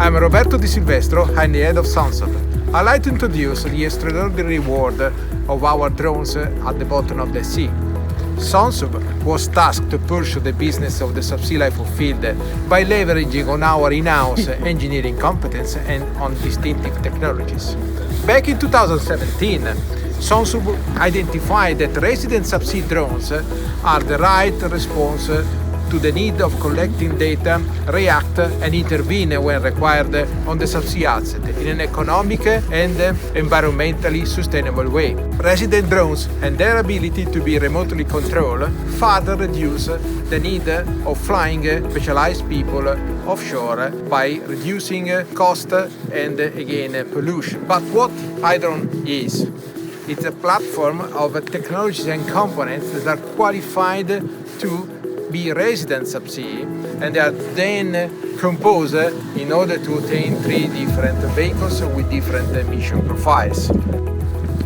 I'm Roberto Di Silvestro, I'm the head of Sonsub. I'd like to introduce the extraordinary world of our drones at the bottom of the sea. Sonsub was tasked to pursue the business of the subsea life of field by leveraging on our in-house engineering competence and on distinctive technologies. Back in 2017, Sonsub identified that resident subsea drones are the right response to the need of collecting data, react and intervene when required on the subsea asset in an economic and environmentally sustainable way. Resident drones and their ability to be remotely controlled further reduce the need of flying specialized people offshore by reducing cost and again pollution. But what Hydrone is? It's a platform of technologies and components that are qualified to be resident subsea, and they are then composed in order to obtain 3 different vehicles with different mission profiles.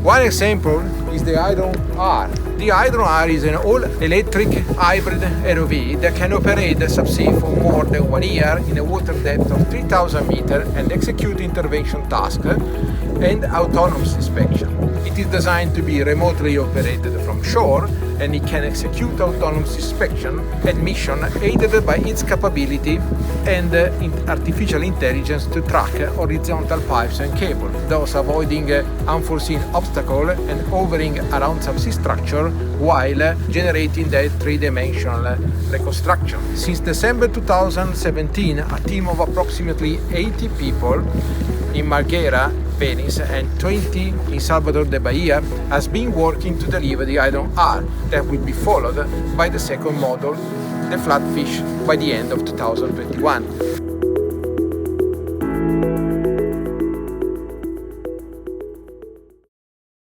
One example is the Hydrone R. The Hydrone R is an all-electric hybrid ROV that can operate subsea for more than 1 year in a water depth of 3,000 meters and execute intervention tasks and autonomous inspection. It is designed to be remotely operated from shore, and it can execute autonomous inspection and mission aided by its capability and artificial intelligence to track horizontal pipes and cable, thus avoiding unforeseen obstacles and hovering around subsea structure while generating the 3-dimensional reconstruction. Since December 2017, a team of approximately 80 people in Marghera, Venice and 20 in Salvador de Bahia has been working to deliver the Hydrone R that will be followed by the second model, the Flatfish, by the end of 2021.